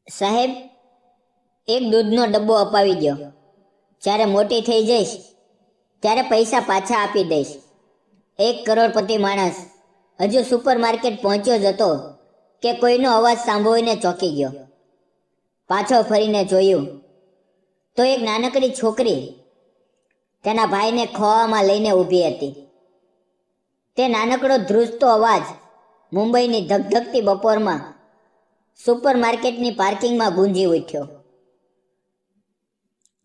સાહેબ, એક દૂધનો ડબ્બો અપાવી દો. જ્યારે મોટી થઈ જઈશ ત્યારે પૈસા પાછા આપી દઈશ. 1 કરોડપતિ માણસ હજુ સુપર માર્કેટ પહોંચ્યો જ હતો કે કોઈનો અવાજ સાંભળીને ચોંકી ગયો. પાછો ફરીને જોયું તો એક નાનકડી છોકરી તેના ભાઈને ખોવામાં લઈને ઊભી હતી. તે નાનકડો ધ્રુજતો અવાજ મુંબઈની ધગધગતી બપોરમાં સુપર માર્કેટની પાર્કિંગમાં ગુંજી ઉઠ્યો.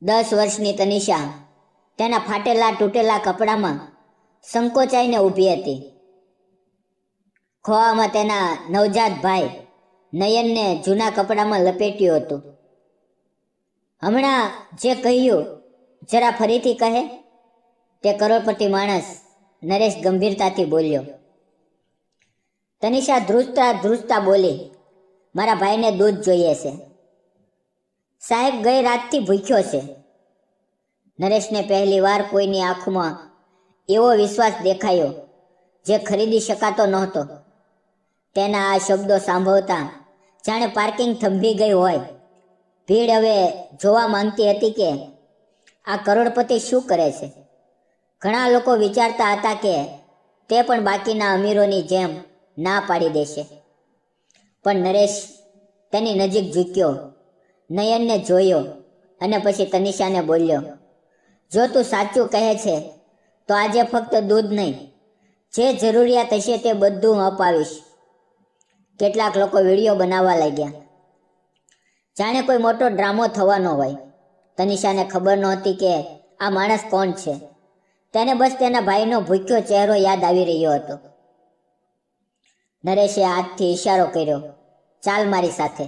10 વર્ષની તનિષા તેના ફાટેલા તૂટેલા કપડામાં સંકોચાઈને ઊભી હતી. ખોવામાં તેના નવજાત ભાઈ નયનને જૂના કપડામાં લપેટ્યું હતું. હમણાં જે કહ્યું જરા ફરીથી કહે, તે કરોડપતિ માણસ નરેશ ગંભીરતાથી બોલ્યો. તનિષા ધ્રુજતા ધ્રુજતા બોલી, મારા ભાઈને દૂધ જોઈએ છે. સાહેબ ગઈ રાતથી ભૂખ્યો છે. નરેશને પહેલી વાર કોઈની આંખમાં એવો વિશ્વાસ દેખાયો જે ખરીદી શકાતો નહોતો. તેના આ શબ્દો સાંભળતા જાણે પાર્કિંગ થંભી ગઈ હોય. ભીડ હવે જોવા માંગતી હતી કે આ કરોડપતિ શું કરે છે. ઘણા લોકો વિચારતા હતા કે તે પણ બાકીના અમીરોની જેમ ના પાડી દેશે. પણ નરેશ તેની નજીક ઝૂક્યો, નયનને જોયો અને પછી તનિષાને બોલ્યો, જો તું સાચું કહે છે તો આજે ફક્ત દૂધ નહીં, જે જરૂરિયાત હશે તે બધું હું અપાવીશ. કેટલાક લોકો વિડીયો બનાવવા લાગ્યા, જાણે કોઈ મોટો ડ્રામો થવાનો હોય. તનિષાને ખબર નહોતી કે આ માણસ કોણ છે. તેને બસ તેના ભાઈનો ભૂખ્યો ચહેરો યાદ આવી રહ્યો હતો. નરેશે હાથથી ઇશારો કર્યો, ચાલ મારી સાથે.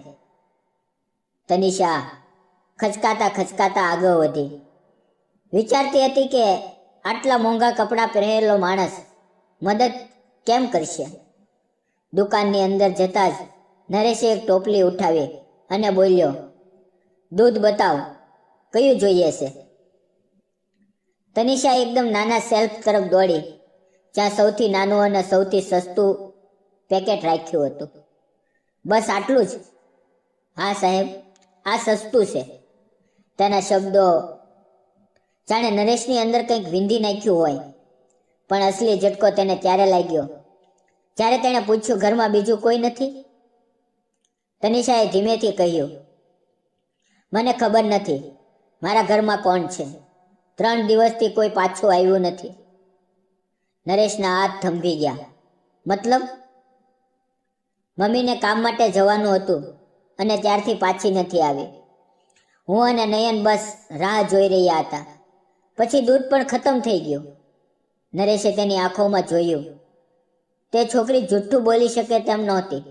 તનિષા ખચકાતા ખચકાતા આગળ વધી. વિચારતી હતી કે આટલા મોંઘા કપડાં પહેરેલો માણસ મદદ કેમ કરશે. દુકાનની અંદર જતા જ નરેશે એક ટોપલી ઉઠાવી અને બોલ્યો, દૂધ બતાવ, કયું જોઈએ છે. તનિષા એકદમ નાના સેલ્ફ તરફ દોડી, જ્યાં સૌથી નાનું અને સૌથી સસ્તું પેકેટ રાખ્યું હતું. બસ આટલું જ? હા સાહેબ, આ સસ્તું છે. તેના શબ્દો જાણે નરેશની અંદર કંઈક વિંધી નાખ્યું હોય. પણ અસલી ઝટકો તેને ત્યારે લાગ્યો જ્યારે તેણે પૂછ્યું, ઘરમાં બીજું કોઈ નથી? તનિષાએ ધીમેથી કહ્યું, મને ખબર નથી મારા ઘરમાં કોણ છે. 3 દિવસથી કોઈ પાછું આવ્યું નથી. નરેશના હાથ થંભી ગયા. મતલબ? મમ્મીને કામ માટે જવાનું હતું અને ત્યારથી પાછી નથી આવી. હું અને નયન બસ રાહ જોઈ રહ્યા હતા. પછી દૂધ પણ ખતમ થઈ ગયું. નરેશે તેની આંખોમાં જોયું. તે છોકરી જૂઠું બોલી શકે તેમ નહોતી.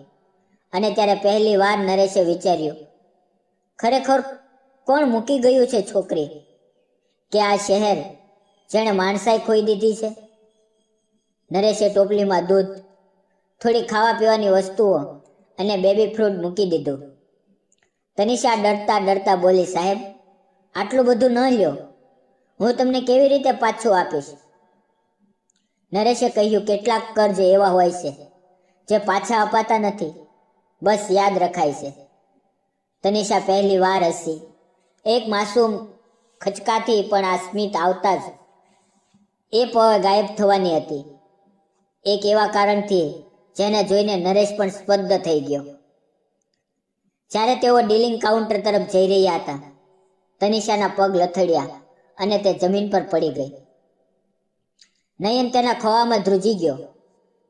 અને ત્યારે પહેલી વાર નરેશે વિચાર્યું, ખરેખર કોણ મૂકી ગયું છે છોકરી, કે આ શહેર જેણે માણસાઈ ખોઈ દીધી છે. નરેશે ટોપલીમાં દૂધ, થોડી ખાવા પીવાની વસ્તુઓ અને બેબી ફ્રૂટ મૂકી દીધું. તનિષા ડરતા ડરતા બોલી, સાહેબ આટલું બધું ન લ્યો, હું તમને કેવી રીતે પાછું આપીશ. નરેશે કહ્યું, કેટલાક કર્જ એવા હોય છે જે પાછા અપાતા નથી, બસ યાદ રખાય છે. તનિષા પહેલી વાર હસી. એક માસૂમ ખચકાથી પણ આ સ્મિત આવતા જ એ પળ ગાયબ થવાની હતી. એક એવા કારણથી જેને જોઈને નરેશ પણ સ્તબ્ધ થઈ ગયો. જ્યારે તેઓ ડીલિંગ કાઉન્ટર તરફ જઈ રહ્યા હતા, તનિષાના પગ લથડ્યા અને તે જમીન પર પડી ગઈ. નયન તેના ખોવામાં ધ્રુજી ગયો.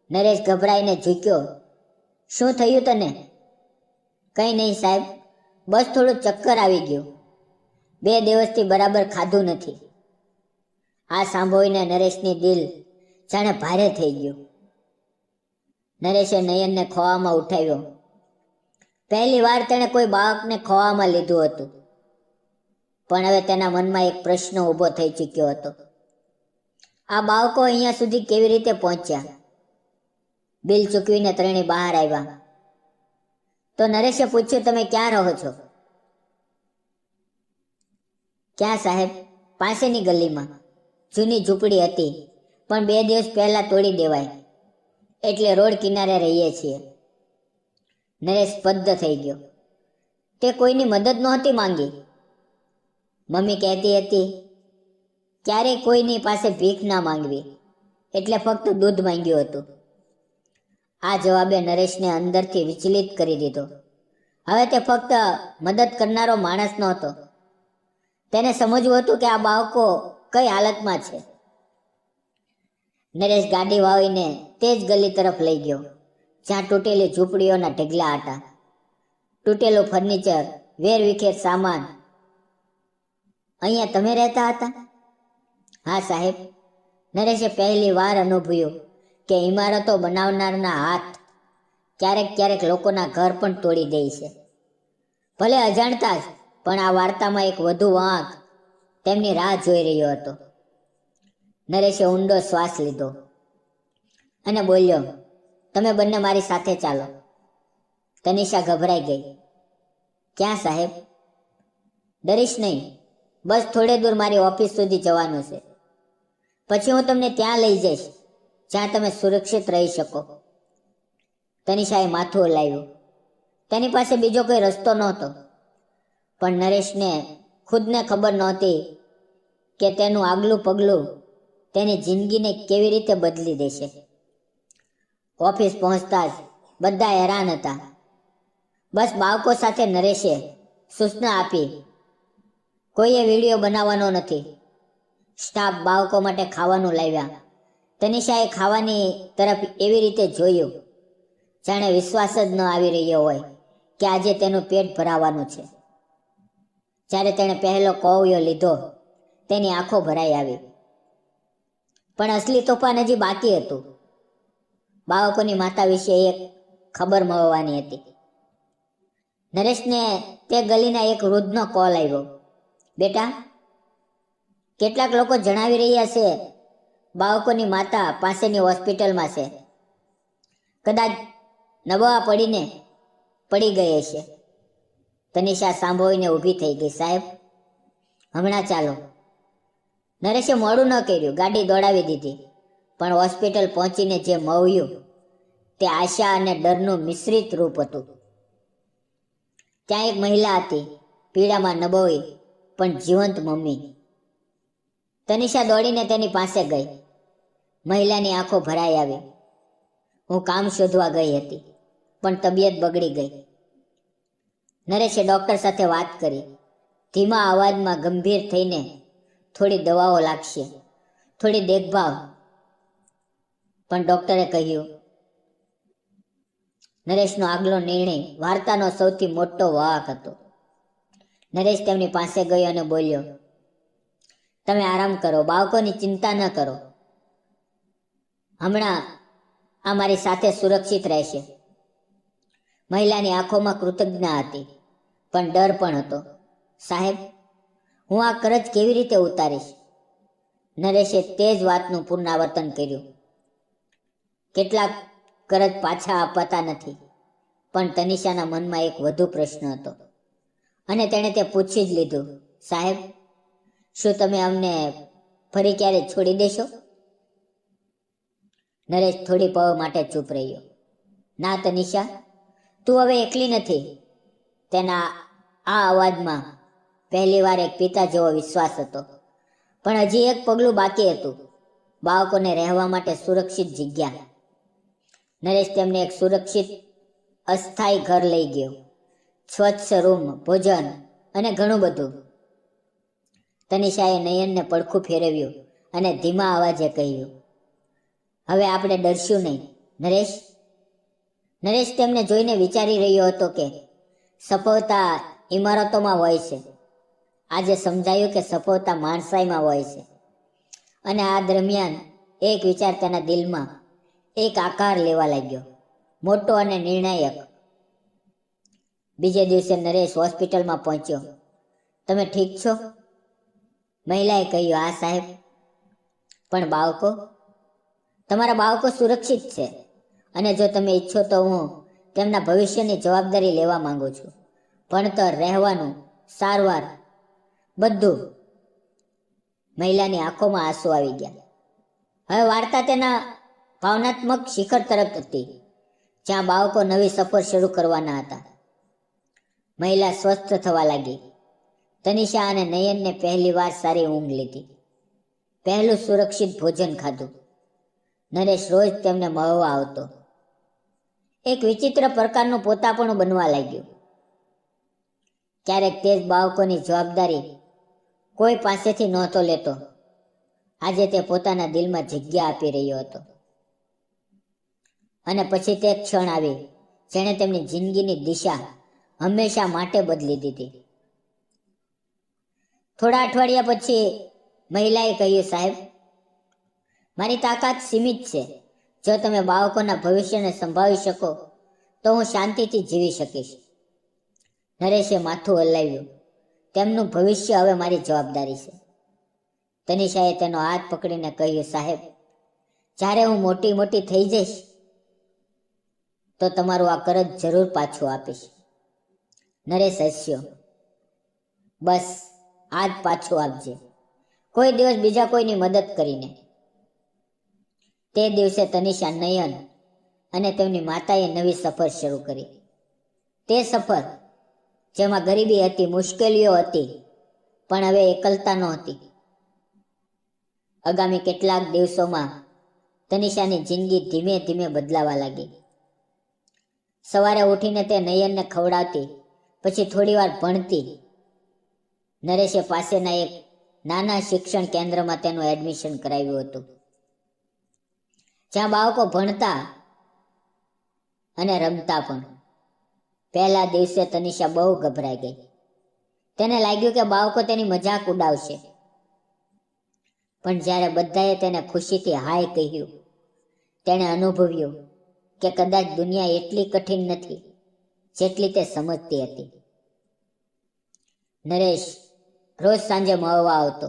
નરેશ ગભરાઈને ઝૂક્યો, શું થયું તને? કંઈ નહીં સાહેબ, બસ થોડું ચક્કર આવી ગયું. 2 દિવસથી બરાબર ખાધું નથી. આ સાંભળીને નરેશની દિલ જાણે ભારે થઈ ગયું. નરેશે નયનને ખોવામાં ઉઠાવ્યો. પહેલી વાર તેણે કોઈ બાળકને ખોવામાં લીધું હતું. પણ હવે તેના મનમાં એક પ્રશ્ન ઊભો થઈ ચૂક્યો હતો. આ બાળકો અહીંયા સુધી કેવી રીતે પહોંચ્યા? બિલ ચૂકવીને ત્રણેય બહાર આવ્યા. તો નરેશે પૂછ્યું, તમે ક્યાં રહો છો? ક્યાં સાહેબ? પાસેની ગલીમાં જૂની ઝૂંપડી હતી, પણ 2 દિવસ પહેલા તોડી દેવાય, એટલે રોડ કિનારે રહીએ છીએ. નરેશ સ્તબ્ધ થઈ ગયો. તે કોઈની મદદ નહોતી માંગી. મમ્મી કહેતી હતી ક્યારેય કોઈની પાસે ભીખ ના માંગવી, એટલે ફક્ત દૂધ માંગ્યું હતું. આ જવાબે નરેશને અંદરથી વિચલિત કરી દીધો. હવે તે ફક્ત મદદ કરનારો માણસ નહોતો, તેને સમજવું હતું કે આ બાળકો કઈ હાલતમાં છે. નરેશ ગાડી વાવીને તે જ ગલી તરફ લઈ ગયો જ્યાં તૂટેલી ઝૂંપડીઓના ઢગલા હતા. તૂટેલું ફર્નિચર, વેરવિખેર સામાન. અહીંયા તમે રહેતા હતા? હા સાહેબ. નરેશે પહેલી વાર અનુભવ્યું કે ઇમારતો બનાવનારના હાથ ક્યારેક ક્યારેક લોકોના ઘર પણ તોડી દે છે. ભલે અજાણતા જ, પણ આ વાર્તામાં એક વધુ વાંક તેમની રાહ જોઈ રહ્યો હતો. નરેશે ઊંડો શ્વાસ લીધો અને બોલ્યો, તમે બંને મારી સાથે ચાલો. તનિષા ગભરાઈ ગઈ. ક્યાં સાહેબ? ડરીશ નહીં, બસ થોડે દૂર મારી ઓફિસ સુધી જવાનું છે. પછી હું તમને ત્યાં લઈ જઈશ જ્યાં તમે સુરક્ષિત રહી શકો. તનિષાએ માથું હલાવ્યું. તેની પાસે બીજો કોઈ રસ્તો નહોતો, પણ નરેશને ખુદને ખબર નહોતી કે તેનું આગલું પગલું તેની જિંદગીને કેવી રીતે બદલી દેશે. ઓફિસ પહોંચતા જ બધા હેરાન હતા. બસ બાળકો સાથે નરેશે સૂચના આપી, કોઈએ વિડીયો બનાવવાનો નથી. સ્ટાફ બાળકો માટે ખાવાનું લાવ્યા. તનિષાએ ખાવાની તરફ એવી રીતે જોયું જાણે વિશ્વાસ જ ન આવી રહ્યો હોય કે આજે તેનું પેટ ભરાવાનું છે. જ્યારે તેણે પહેલો કોળિયો લીધો તેની આંખો ભરાઈ આવી. પણ અસલી તોફાન હજી બાકી હતું. બાળકોની માતા વિશે એક ખબર મળવાની હતી. નરેશને તે ગલીના એક વૃદ્ધનો કોલ આવ્યો. બેટા, કેટલાક લોકો જણાવી રહ્યા છે બાળકોની માતા પાસેની હોસ્પિટલમાં છે. કદાચ નબળા પડીને પડી ગઈ છે. તનિષા સાંભળીને ઊભી થઈ ગઈ. સાહેબ, હમણાં ચાલો. નરેશે મોડું ન કર્યું, ગાડી દોડાવી દીધી. પણ હોસ્પિટલ પહોંચીને જે મળ્યું તે આશા અને ડરનું મિશ્રિત રૂપ હતું. ત્યાં એક મહિલા હતી, પીડામાં નબળી પણ જીવંત મમ્મી. તનિષા દોડીને તેની પાસે ગઈ. મહિલાની આંખો ભરાઈ આવી. હું કામ શોધવા ગઈ હતી, પણ તબિયત બગડી ગઈ. નરેશે ડૉક્ટર સાથે વાત કરી. ધીમા અવાજમાં ગંભીર થઈને, થોડી દવાઓ લાગશે, થોડી દેખભાળ. પણ ડૉક્ટરે કહ્યું. નરેશનો આગલો નિર્ણય વાર્તાનો સૌથી મોટો વાહક હતો. નરેશ તેમની પાસે ગયો અને બોલ્યો, તમે આરામ કરો, બાળકોની ચિંતા ન કરો. હમણાં આ મારી સાથે સુરક્ષિત રહેશે. મહિલાની આંખોમાં કૃતજ્ઞતા હતી, પણ ડર પણ હતો. સાહેબ, હું આ કરજ કેવી રીતે ઉતારીશ? નરેશે તે જ વાતનું પુનરાવર્તન કર્યું. કેટલાક કરજ પાછા અપાતા નથી. પણ તનિષાના મનમાં એક વધુ પ્રશ્ન હતો અને તેણે તે પૂછી જ લીધું. સાહેબ, શું તમે અમને ફરી ક્યારે છોડી દેશો? નરેશ થોડી પળ માટે ચૂપ રહ્યો. ના તનિષા, તું હવે એકલી નથી. તેના આ અવાજમાં પહેલીવાર એક પિતા જેવો વિશ્વાસ હતો. પણ હજી એક પગલું બાકી હતું, બાળકોને રહેવા માટે સુરક્ષિત જગ્યા. નરેશ તેમને એક સુરક્ષિત અસ્થાયી ઘર લઈ ગયો. સ્વચ્છ રૂમ, ભોજન અને ઘણું બધું. તનિષાએ નયનને પડખું ફેરવ્યું અને ધીમા અવાજે કહ્યું, હવે આપણે ડરશું નહીં, નરેશ. નરેશ તેમને જોઈને વિચારી રહ્યો હતો કે સફળતા ઇમારતોમાં હોય છે. આજે સમજાયું કે સફળતા માણસાઈમાં હોય છે. અને આ દરમિયાન એક વિચાર તેના દિલમાં એક આકાર લેવા લાગ્યો, મોટો અને નિર્ણાયક. બીજે દિવસે નરેશ હોસ્પિટલમાં પહોંચ્યો. તમે ઠીક છો? મહિલાએ કહ્યું, હા સાહેબ. પણ બાળકો? તમારા બાળકો સુરક્ષિત છે, અને જો તમે ઈચ્છો તો હું તેમના ભવિષ્યની જવાબદારી લેવા માંગુ છું. ભણતર, રહેવાનું, સારવાર, બધું. મહિલાની આંખોમાં આંસુ આવી ગયા. હવે વાર્તા તેના ભાવનાત્મક શિખર તરફ હતી, જ્યાં બાળકો નવી સફર શરૂ કરવાના હતા. મહિલા સ્વસ્થ થવા લાગી. તનિષા અને નયનને પહેલી વાર સારી ઊંઘ લીધી. પહેલું સુરક્ષિત ભોજન ખાધું. નરેશ રોજ તેમને મળવા આવતો. એક વિચિત્ર પ્રકારનું પોતાપણું બનવા લાગ્યું. ક્યારેક તે જ બાળકોની જવાબદારી કોઈ પાસેથી નહોતો લેતો. આજે તે પોતાના દિલમાં જગ્યા આપી રહ્યો હતો. અને પછી તે ક્ષણ આવી જેણે તેમની જિંદગીની દિશા હંમેશા માટે બદલી દીધી. થોડા અઠવાડિયા પછી મહિલાએ કહ્યું, સાહેબ, મારી તાકાત સીમિત છે. જો તમે બાળકોના ભવિષ્યને સંભાળી શકો તો હું શાંતિથી જીવી શકીશ. નરેશે માથું હલાવ્યું. તેમનું ભવિષ્ય હવે મારી જવાબદારી છે. તનિષાએ તેનો હાથ પકડીને કહ્યું, સાહેબ, જ્યારે હું મોટી થઈ જઈશ તો તમારું આ કરજ જરૂર પાછું આપીશ. નરેશ હસ્યો. બસ આજ પાછું આપજે, કોઈ દિવસ બીજા કોઈની મદદ કરીને. તે દિવસે તનિષા, નયન અને તેમની માતાએ નવી સફર શરૂ કરી. તે સફર જેમાં ગરીબી હતી, મુશ્કેલીઓ હતી, પણ હવે એકલતા નહોતી. આગામી કેટલાક દિવસોમાં તનિષાની જિંદગી ધીમે ધીમે બદલાવા લાગી. સવારે ઉઠીને તે નયનને ખવડાવતી, પછી થોડીવાર ભણતી. નરેશે પાસેના એક નાના શિક્ષણ કેન્દ્રમાં તેનું એડમિશન કરાવ્યું હતું, જ્યાં બાળકો ભણતા અને રમતા પણ. પહેલા દિવસે તનિષા બહુ ગભરાઈ ગઈ. તેને લાગ્યું કે બાળકો તેની મજાક ઉડાવશે. પણ જ્યારે બધાએ તેને ખુશીથી હાય કહ્યું, તેણે અનુભવ્યું કે કદાચ દુનિયા એટલી કઠિન નથી જેટલી તે સમજતી હતી. નરેશ રોજ સાંજે મળવા આવતો,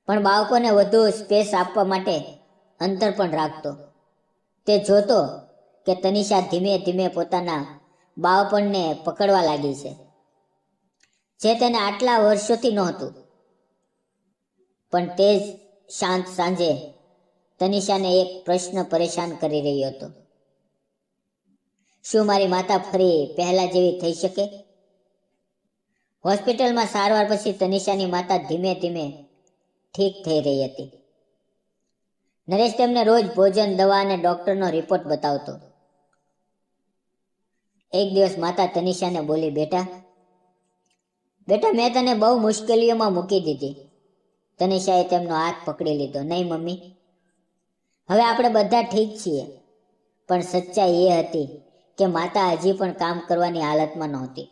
પણ બાળકોને વધુ સ્પેસ આપવા માટે અંતર પણ રાખતો. તે જોતો કે તનિષા ધીમે ધીમે પોતાના બાળપણને પકડવા લાગી છે, જે તેને આટલા વર્ષોથી નહોતું. પણ તે જ શાંત સાંજે તનિષાને એક પ્રશ્ન પરેશાન કરી રહ્યો હતો. શું મારી માતા ફરી પહેલા જેવી થઈ શકે? હોસ્પિટલમાં સારવાર પછી તનિષાની માતા ધીમે ધીમે ઠીક થઈ રહી હતી. નરેશ તેમને રોજ ભોજન, દવા અને ડોક્ટરનો રિપોર્ટ બતાવતો. એક દિવસ માતા તનિષાને બોલી, બેટા, મેં તને બહુ મુશ્કેલીઓમાં મૂકી દીધી. તનિષાએ તેમનો હાથ પકડી લીધો. નહીં મમ્મી, હવે આપણે બધા ઠીક છીએ. પણ સચ્ચાઈ એ હતી કે માતા હજી પણ કામ કરવાની હાલતમાં નહોતી.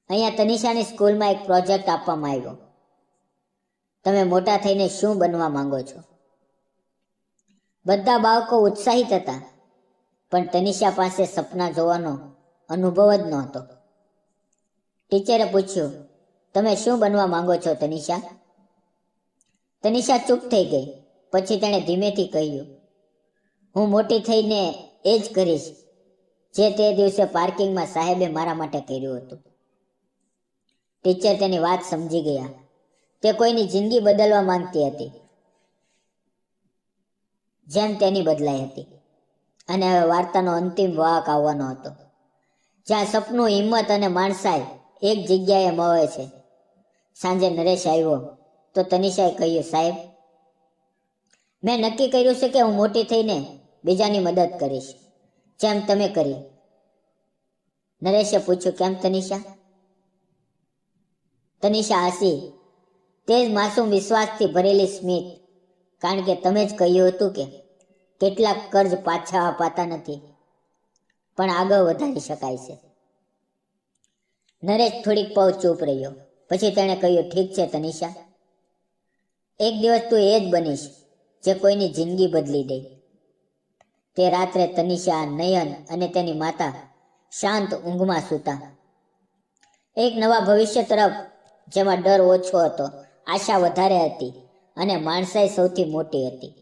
અહીંયા તનિષાની સ્કૂલમાં એક પ્રોજેક્ટ આપવામાં આવ્યો. તમે મોટા થઈને શું બનવા માંગો છો? બધા બાળકો ઉત્સાહિત હતા, પણ તનિષા પાસે સપના જોવાનો અનુભવ જ નહોતો. ટીચરે પૂછ્યું, તમે શું બનવા માંગો છો તનિષા? તનિષા ચૂપ થઈ ગઈ. પછી તેણે ધીમેથી કહ્યું, હું મોટી થઈને એ જ કરીશ જે તે દિવસે પાર્કિંગમાં સાહેબે મારા માટે કર્યું હતું. ટીચર તેની વાત સમજી ગયા. તે કોઈની જિંદગી બદલવા માંગતી હતી, જેમ તેની બદલાઈ હતી. અને હવે વાર્તાનો અંતિમ વાક આવવાનો હતો, જ્યાં સપનું, હિંમત અને માણસાઈ એક જગ્યાએ મળે છે. સાંજે નરેશ આવ્યો તો તનિષાએ કહ્યું, સાહેબ, મેં નક્કી કર્યું છે કે હું મોટી થઈને બીજાની મદદ કરીશ, જેમ તમે કરી. નરેશે પૂછ્યું, કેમ તનિષા? તનિષા હસી. તે જ માસૂમ વિશ્વાસથી ભરેલી સ્મિત. કારણ કે તમે જ કહ્યું હતું કે કેટલાક કર્જ પાછા અપાતા નથી, પણ આગળ વધારી શકાય છે. નરેશ થોડીક પળ ચૂપ રહ્યો. પછી તેણે કહ્યું, ઠીક છે તનિષા, એક દિવસ તું એ જ બનીશ જે કોઈની જિંદગી બદલી દે. તે રાત્રે તનિષા, નયન અને તેની માતા શાંત ઊંઘમાં સૂતા, એક નવા ભવિષ્ય તરફ જેમાં ડર ઓછો હતો, આશા વધારે હતી અને માણસાઈ સૌથી મોટી હતી.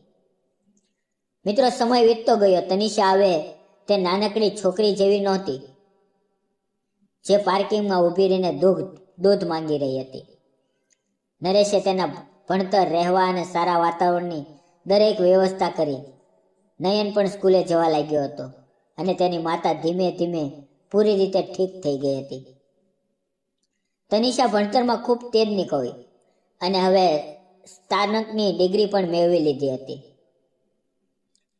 મિત્રો, સમય વીતતો ગયો. તનિષા હવે તે નાનકડી છોકરી જેવી નહોતી જે પાર્કિંગમાં ઊભી રહીને દૂધ માંગી રહી હતી. નરેશે તેના ભણતર, રહેવા અને સારા વાતાવરણની દરેક વ્યવસ્થા કરી. નયન પણ સ્કૂલે જવા લાગ્યો હતો અને તેની માતા ધીમે ધીમે પૂરી રીતે ઠીક થઈ ગઈ હતી. તનિષા ભણતરમાં ખૂબ તેજ નીકળી અને હવે સ્નાતકની ડિગ્રી પણ મેળવી લીધી હતી.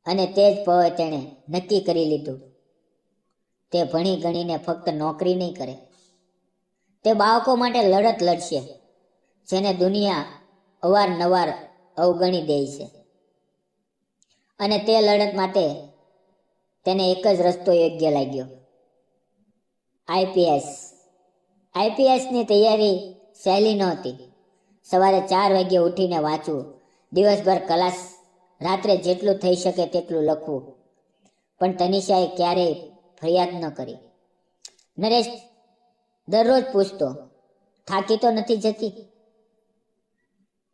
અને તે જ પવે તેણે નક્કી કરી લીધું તે ભણી ગણીને ફક્ત નોકરી નહીં કરે, તે બાળકો માટે લડત લડશે જેને દુનિયા અવારનવાર અવગણી દે છે. અને તે લડત માટે તેને એક જ રસ્તો યોગ્ય લાગ્યો, આઈપીએસ. આઈપીએસની તૈયારી સહેલી નહોતી. સવારે 4 વાગ્યે ઉઠીને વાંચવું, દિવસભર ક્લાસ, રાત્રે જેટલું થઈ શકે તેટલું લખવું. પણ તનિષાએ ક્યારેય ફરિયાદ ન કરી. નરેશ દરરોજ પૂછતો, થાકી તો નથી જતી?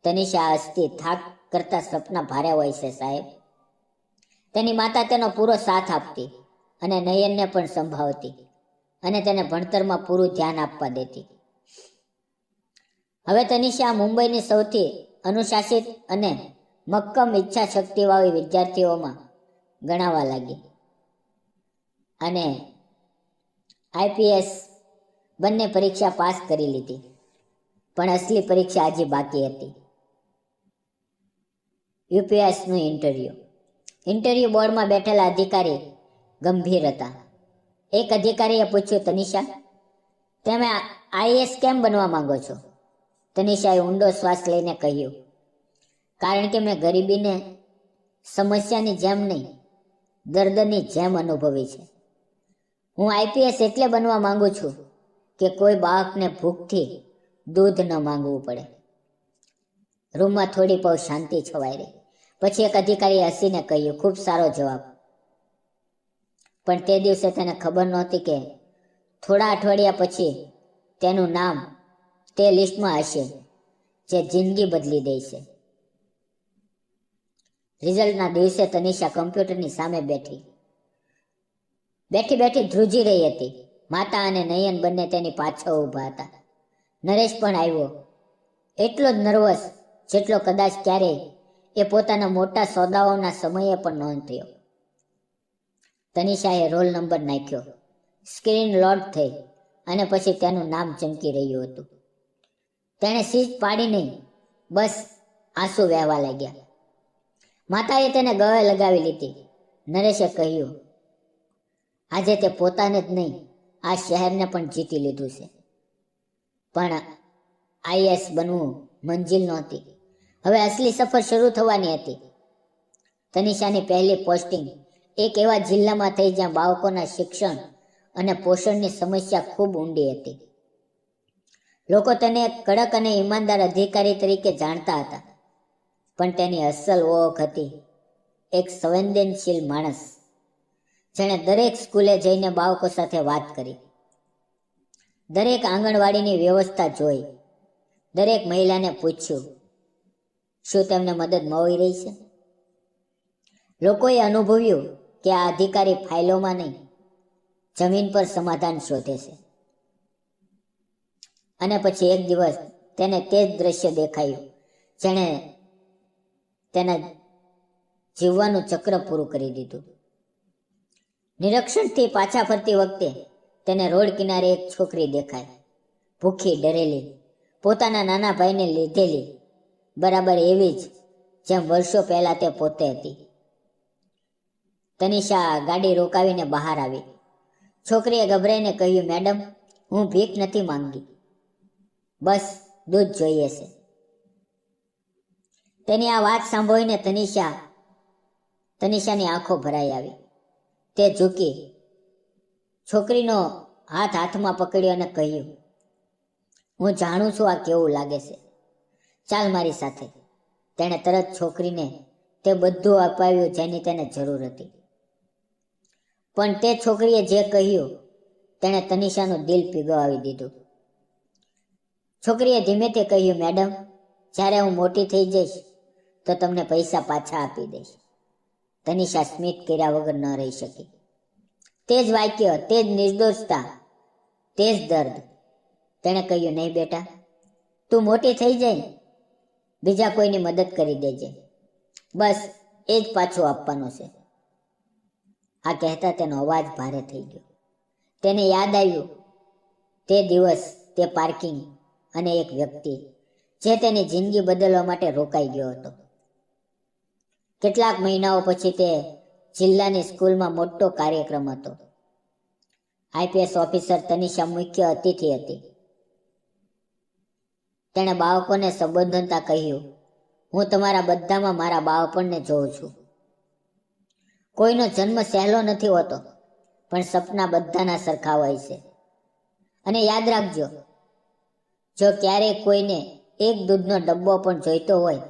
તનિષા હસતી, થાક કરતા સપના ભારે હોય છે સાહેબ. તેની માતા તેનો પૂરો સાથ આપતી અને નયનને પણ સંભાળતી અને તેને ભણતરમાં પૂરું ધ્યાન આપવા દેતી. હવે તનિષા મુંબઈની સૌથી અનુશાસિત અને મક્કમ ઈચ્છા શક્તિવાળી વિદ્યાર્થીઓમાં ગણાવા લાગી. અને આઈપીએસ બંને પરીક્ષા પાસ કરી લીધી. પણ અસલી પરીક્ષા હજી બાકી હતી, યુપીએસનું ઇન્ટરવ્યૂ બોર્ડમાં બેઠેલા અધિકારી ગંભીર હતા. એક અધિકારીએ પૂછ્યું, તનિષા, તમે આઈએએસ કેમ બનવા માંગો છો? તનિષાએ ઊંડો શ્વાસ લઈને કહ્યું, કારણ કે મેં ગરીબીને સમસ્યાની જેમ નહીં, દર્દની જેમ અનુભવી છે. હું આઈપીએસ એટલે બનવા માંગુ છું કે કોઈ બાળકને ભૂખથી દૂધ ન માંગવું પડે. રૂમમાં થોડી પળ શાંતિ છવાઈ રહી. પછી એક અધિકારીએ હસીને કહ્યું, ખૂબ સારો જવાબ. પણ તે દિવસે તેને ખબર નહોતી કે થોડા અઠવાડિયા પછી તેનું નામ તે લિસ્ટમાં હશે જે જિંદગી બદલી દેશે. રિઝલ્ટના દિવસે તનિષા કમ્પ્યુટરની સામે બેઠી ધ્રુજી રહી હતી. માતા અને નયન બંને તેની પાછળ ઊભા હતા. નરેશ પણ આવ્યો, એટલો જ નર્વસ જેટલો કદાચ ક્યારેય એ પોતાના મોટા સોદાઓના સમયે પણ નહોતો. તનિષાએ રોલ નંબર નાખ્યો. સ્ક્રીન લોડ થઈ અને પછી તેનું નામ ચમકી રહ્યું હતું. તેણે સીટ પાડી નહીં, બસ આંસુ વહેવા લાગ્યા. માતાએ તેને ગળે લગાવી લીધી. નરેશે કહ્યું, આજે તે પોતાને જ નહીં, આ શહેરને પણ જીતી લીધું છે. પણ આઈએએસ બનવું મંજિલ નહોતી. હવે અસલી સફર શરૂ થવાની હતી. તનિષાની પહેલી પોસ્ટિંગ એક એવા જિલ્લામાં થઈ જ્યાં બાળકોના શિક્ષણ અને પોષણની સમસ્યા ખૂબ ઊંડી હતી. લોકો તેને એક કડક અને ઈમાનદાર અધિકારી તરીકે જાણતા હતા, પણ તેની અસલ ઓળખ હતી એક સંવેદનશીલ માણસ જેણે દરેક સ્કૂલે જઈને બાળકો સાથે વાત કરી, દરેક આંગણવાડીની વ્યવસ્થા જોઈ, દરેક મહિલાને પૂછ્યું શું તેમને મદદ મળી રહી છે. લોકોએ અનુભવ્યું કે આ અધિકારી ફાઇલોમાં નહીં, જમીન પર સમાધાન શોધે છે. અને પછી એક દિવસ તેને તે જ દ્રશ્ય દેખાયું જેણે તેના જીવવાનું ચક્ર પૂરું કરી દીધું. નિરીક્ષણથી પાછા ફરતી વખતે તેને રોડ કિનારે એક છોકરી દેખાય, ભૂખી, ડરેલી, પોતાના નાના ભાઈને લીધેલી, બરાબર એવી જ જેમ વર્ષો પહેલા તે પોતે હતી. તનિષા ગાડી રોકાવીને બહાર આવી. છોકરીએ ગભરાઈને કહ્યું, મેડમ, હું ભીખ નથી માંગી, બસ દૂધ જોઈએ છે. તેની આ વાત સાંભળીને તનિષાની આંખો ભરાઈ આવી. તે ઝૂકી છોકરીનો હાથ હાથમાં પકડ્યો અને કહ્યું, હું જાણું છું આ કેવું લાગે છે, ચાલ મારી સાથે. તેણે તરત છોકરીને તે બધું અપાવ્યું જેની તેને જરૂર હતી. પણ તે છોકરીએ જે કહ્યું તેણે તનિષાનું દિલ પીગળાવી દીધું. છોકરીએ ધીમેથી કહ્યું, મેડમ, જ્યારે હું મોટી થઈ જઈશ તો તમને પૈસા પાછા આપી દઈશ. તનિષા સ્મિત કર્યા વગર ન રહી શકી. તે જ વાક્ય, તે જ નિર્દોષતા, તે જ દર્દ. તેણે કહ્યું, નહીં બેટા, તું મોટી થઈ જાય, બીજા કોઈની મદદ કરી દેજે, બસ એ જ પાછું આપવાનું છે. આ કહેતા તેનો અવાજ ભારે થઈ ગયો. તેને યાદ આવ્યું તે દિવસ, તે પાર્કિંગ અને એક વ્યક્તિ જે તેની જિંદગી બદલવા માટે રોકાઈ ગયો હતો. કેટલાક મહિનાઓ પછી તે જિલ્લાની સ્કૂલમાં મોટો કાર્યક્રમ હતો. આઈપીએસ ઓફિસર તનિષા મુખ્ય અતિથિ હતી. તેણે બાળકોને સંબોધનતા કહ્યું, હું તમારા બધામાં મારા બાળપણને જોઉં છું. કોઈનો જન્મ સહેલો નથી હોતો, પણ સપના બધાના સરખા હોય છે. અને યાદ રાખજો, જો ક્યારેય કોઈને એક દૂધનો ડબ્બો પણ જોઈતો હોય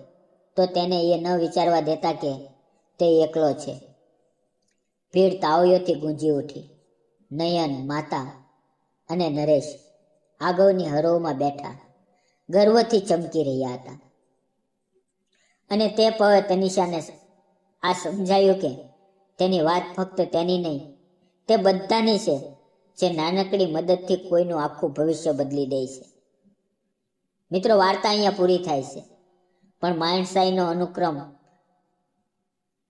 તો તેને એ ન વિચારવા દેતા કે તે એકલો છે. ભીડ તાળીઓથી ગુંજી ઉઠી. નયન, માતા અને નરેશ આગળની હરોળમાં બેઠા ગર્વથી ચમકી રહ્યા હતા. અને તે પળે તનિષાને આ સમજાયું કે તેની વાત ફક્ત તેની નહીં, તે બધાની છે જે નાનકડી મદદથી કોઈનું આખું ભવિષ્ય બદલી દે છે. મિત્રો, વાર્તા અહીંયા પૂરી થાય છે, પણ માણસાઈનો અનુક્રમ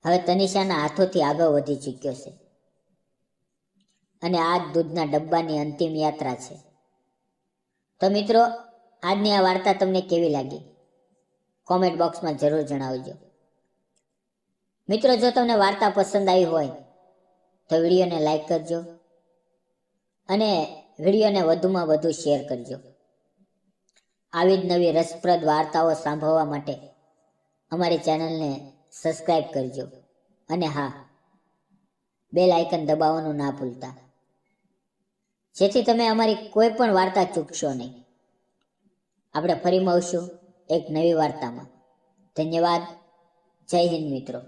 હવે તનિષાના હાથોથી આગળ વધી ચૂક્યો છે. અને આ જ દૂધના ડબ્બાની અંતિમ યાત્રા છે. તો મિત્રો, આજની આ વાર્તા તમને કેવી લાગી? કોમેન્ટ બોક્સમાં જરૂર જણાવજો. મિત્રો, જો તમને વાર્તા પસંદ આવી હોય તો વિડીયોને લાઈક કરજો અને વિડીયોને વધુમાં વધુ શેર કરજો. આવી જ નવી રસપ્રદ વાર્તાઓ સાંભળવા માટે અમારી ચેનલને સબસ્ક્રાઈબ કરજો. અને હા, બેલ આઇકન દબાવવાનું ના ભૂલતા, જેથી તમે અમારી કોઈ પણ વાર્તા ચૂકશો નહીં. આપણે ફરી મળશું એક નવી વાર્તામાં. ધન્યવાદ. જય હિન્દ મિત્રો.